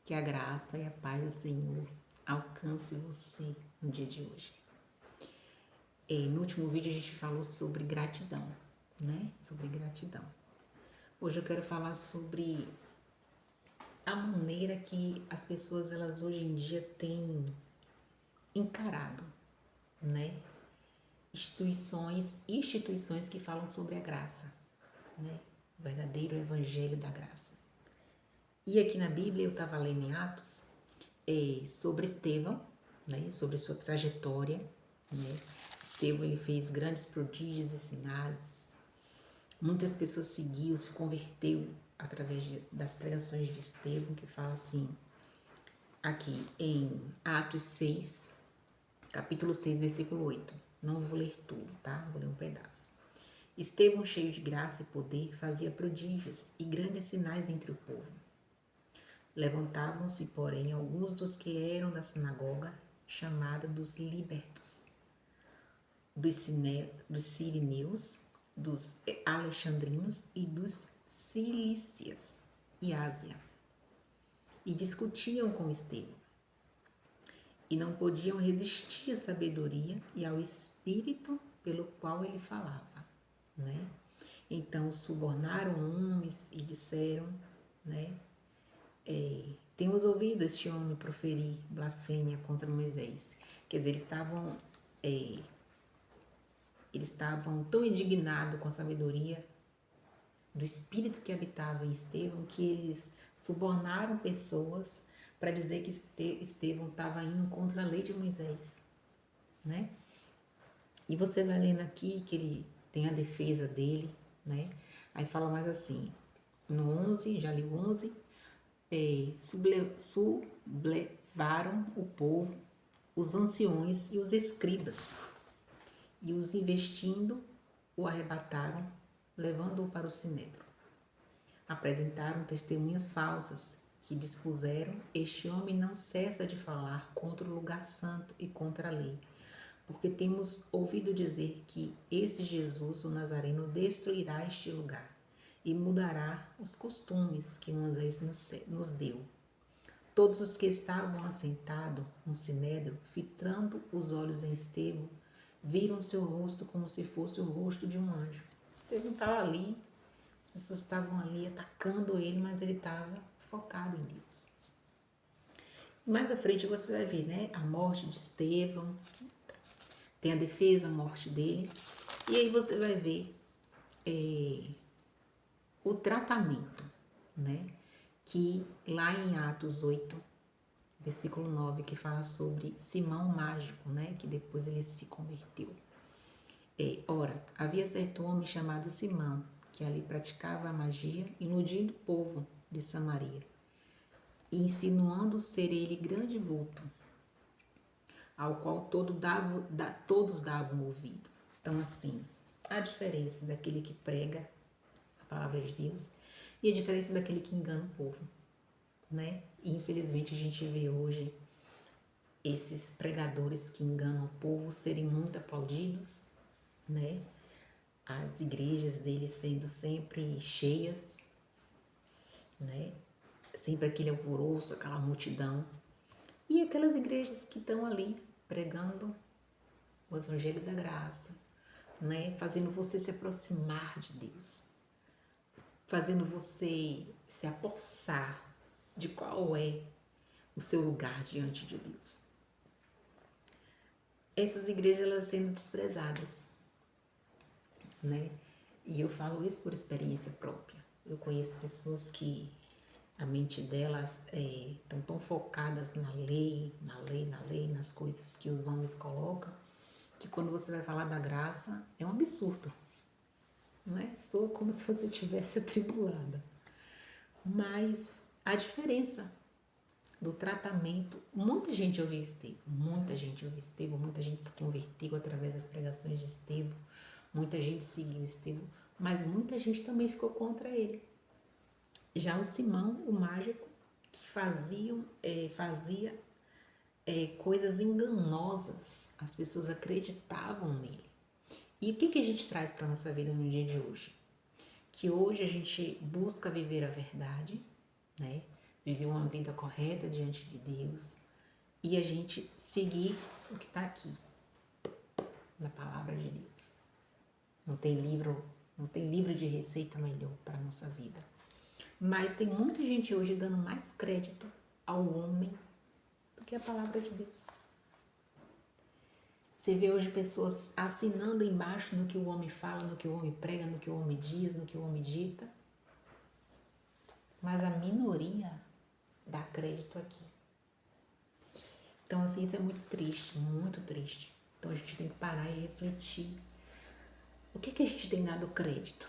Que a graça e a paz do Senhor alcance você no dia de hoje. No último vídeo a gente falou sobre gratidão, né? Sobre gratidão. Hoje eu quero falar sobre a maneira que as pessoas elas hoje em dia têm encarado, né? Instituições que falam sobre a graça, né? O verdadeiro evangelho da graça. E aqui na Bíblia eu estava lendo em Atos sobre Estevão, né? Sobre sua trajetória, né? Estevão ele fez grandes prodígios e sinais. Muitas pessoas seguiu, se converteu através das pregações de Estevão, que fala assim, aqui em Atos 6, capítulo 6, versículo 8. Não vou ler tudo, tá? Vou ler um pedaço. Estevão, cheio de graça e poder, fazia prodígios e grandes sinais entre o povo. Levantavam-se, porém, alguns dos que eram da sinagoga, chamada dos libertos, dos sirineus, dos alexandrinos e dos cilícias e Ásia, e discutiam com Estevão. E não podiam resistir à sabedoria e ao espírito pelo qual ele falava, né? Então subornaram homens e disseram, né? Temos ouvido este homem proferir blasfêmia contra Moisés. Quer dizer, eles estavam tão indignados com a sabedoria do espírito que habitava em Estevão que eles subornaram pessoas para dizer que Estevão estava indo contra a lei de Moisés, né? E você vai lendo aqui que ele tem a defesa dele, né? Aí fala mais assim, no 11, já li o 11, sublevaram o povo, os anciões e os escribas, e os investindo, o arrebataram, levando-o para o sinédrio. Apresentaram testemunhas falsas, que dispuseram, este homem não cessa de falar contra o lugar santo e contra a lei, porque temos ouvido dizer que esse Jesus, o Nazareno, destruirá este lugar e mudará os costumes que Moisés nos deu. Todos os que estavam assentados no sinédrio, fitrando os olhos em Estevão, viram seu rosto como se fosse o rosto de um anjo. Estevão estava ali, as pessoas estavam ali atacando ele, mas ele estava focado em Deus. Mais à frente você vai ver, né, a morte de Estevão, tem a defesa, a morte dele, e aí você vai ver o tratamento, né, que lá em Atos 8, versículo 9, que fala sobre Simão mágico, né, que depois ele se converteu. Ora, havia certo homem chamado Simão, que ali praticava a magia, iludindo o povo de Samaria, e insinuando ser ele grande vulto, ao qual todos davam ouvido. Então, assim, a diferença daquele que prega a palavra de Deus e a diferença daquele que engana o povo, né? E infelizmente a gente vê hoje esses pregadores que enganam o povo serem muito aplaudidos, né? As igrejas deles sendo sempre cheias, né? Sempre aquele alvoroço, aquela multidão. E aquelas igrejas que estão ali pregando o evangelho da graça, né? Fazendo você se aproximar de Deus, fazendo você se apossar de qual é o seu lugar diante de Deus. Essas igrejas elas sendo desprezadas, né? E eu falo isso por experiência própria. Eu conheço pessoas que a mente delas estão tão focadas na lei, nas coisas que os homens colocam, que quando você vai falar da graça, é um absurdo, não é? Sou como se você tivesse atribulada. Mas a diferença do tratamento, muita gente ouviu Estevão, muita gente se converteu através das pregações de Estevão, muita gente seguiu Estevão, mas muita gente também ficou contra ele. Já o Simão, o mágico, que fazia coisas enganosas, as pessoas acreditavam nele. E o que a gente traz para a nossa vida no dia de hoje? Que hoje a gente busca viver a verdade, né? viver uma vida correta diante de Deus e a gente seguir o que está aqui na palavra de Deus. Não tem livro de receita melhor para a nossa vida. Mas tem muita gente hoje dando mais crédito ao homem do que a palavra de Deus. Você vê hoje pessoas assinando embaixo no que o homem fala, no que o homem prega, no que o homem diz, no que o homem dita. Mas a minoria dá crédito aqui. Então, assim, isso é muito triste, muito triste. Então, a gente tem que parar e refletir. O que a gente tem dado crédito?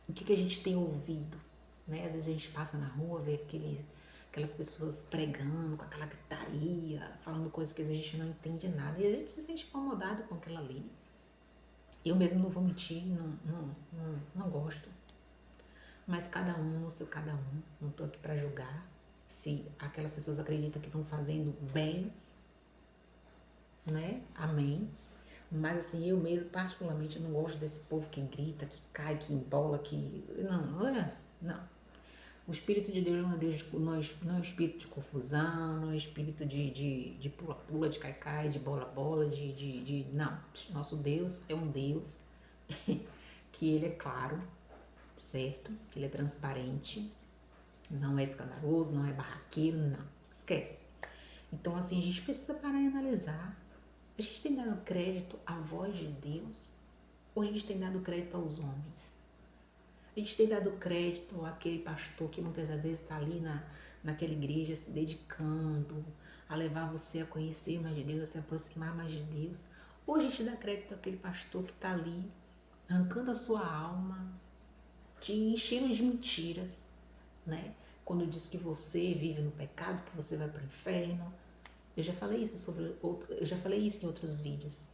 O que a gente tem ouvido? Né? Às vezes a gente passa na rua, vê aquelas pessoas pregando com aquela gritaria, falando coisas que às vezes a gente não entende nada e a gente se sente incomodado com aquilo ali. Eu mesmo não vou mentir, não gosto. Mas cada um no seu cada um. Não estou aqui para julgar. Se aquelas pessoas acreditam que estão fazendo bem, né? Amém. Mas assim, eu mesmo particularmente não gosto desse povo que grita, que cai, que embola, que... Não. O Espírito de Deus não é, não é um espírito de confusão, não é um espírito de pula-pula, de cai-cai, de bola-bola, Não, nosso Deus é um Deus que Ele é claro, certo? Que Ele é transparente, não é escandaloso, não é barraqueiro, não. Esquece. Então, assim, a gente precisa parar e analisar. A gente tem dado crédito à voz de Deus ou a gente tem dado crédito aos homens? A gente tem dado crédito àquele pastor que muitas das vezes está ali naquela igreja se dedicando a levar você a conhecer mais de Deus, a se aproximar mais de Deus? Ou a gente dá crédito àquele pastor que está ali arrancando a sua alma, te enchendo de mentiras, né? Quando diz que você vive no pecado, que você vai para o inferno. Eu já falei isso em outros vídeos.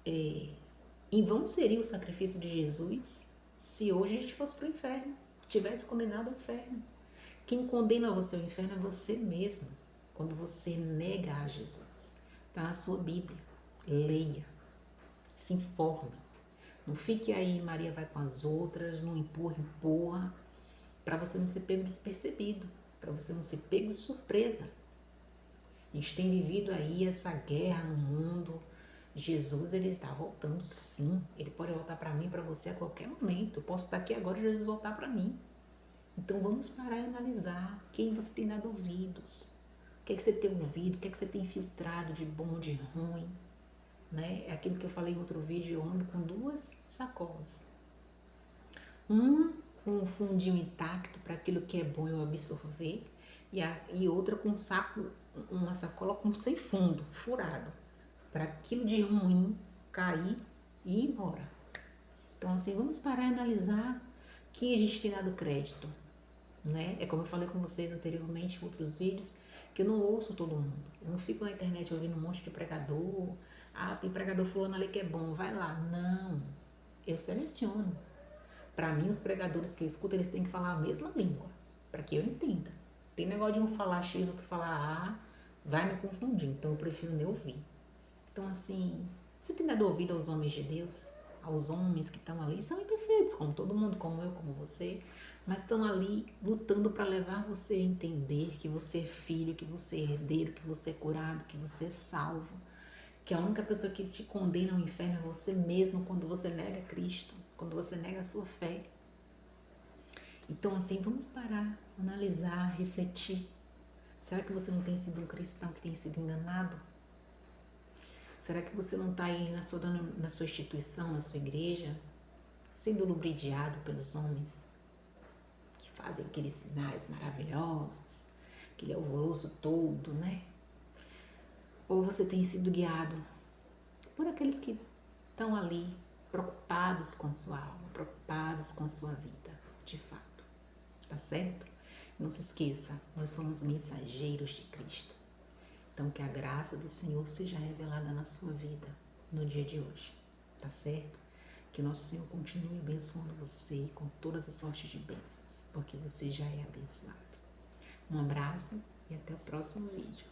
Em vão seria o sacrifício de Jesus se hoje a gente fosse para o inferno, tivesse condenado ao inferno. Quem condena você ao inferno é você mesmo, quando você nega a Jesus. Está na sua Bíblia. Leia, se informe. Não fique aí, Maria vai com as outras, não empurra, para você não ser pego despercebido, para você não ser pego de surpresa. A gente tem vivido aí essa guerra no mundo. Jesus, ele está voltando, sim. Ele pode voltar para mim, para você a qualquer momento. Eu posso estar aqui agora e Jesus voltar para mim. Então vamos parar e analisar quem você tem dado ouvidos. O que é que você tem ouvido? O que é que você tem filtrado de bom, de ruim? Né? É aquilo que eu falei em outro vídeo, eu ando com 2 sacolas. Uma com um fundinho intacto para aquilo que é bom eu absorver e outra com uma sacola sem fundo, furado, para aquilo de ruim cair e ir embora. Então, assim, vamos parar e analisar quem a gente tem dado crédito, né? É como eu falei com vocês anteriormente em outros vídeos, que eu não ouço todo mundo. Eu não fico na internet ouvindo um monte de pregador. Ah, tem pregador fulano ali que é bom, vai lá. Não, eu seleciono. Para mim, os pregadores que eu escuto, eles têm que falar a mesma língua, para que eu entenda. Tem negócio de um falar X, outro falar A, vai me confundir, então eu prefiro nem ouvir. Então, assim, você tem dado ouvido aos homens de Deus? Aos homens que estão ali, são imperfeitos, como todo mundo, como eu, como você, mas estão ali lutando para levar você a entender que você é filho, que você é herdeiro, que você é curado, que você é salvo, que a única pessoa que te condena ao inferno é você mesmo quando você nega Cristo, quando você nega a sua fé. Então, assim, vamos parar, analisar, refletir. Será que você não tem sido um cristão que tem sido enganado? Será que você não está aí na sua instituição, na sua igreja, sendo lubridiado pelos homens que fazem aqueles sinais maravilhosos, aquele alvoroço todo, né? Ou você tem sido guiado por aqueles que estão ali preocupados com a sua alma, preocupados com a sua vida, de fato, tá certo? Não se esqueça, nós somos mensageiros de Cristo. Então, que a graça do Senhor seja revelada na sua vida no dia de hoje, tá certo? Que nosso Senhor continue abençoando você com todas as sortes de bênçãos, porque você já é abençoado. Um abraço e até o próximo vídeo.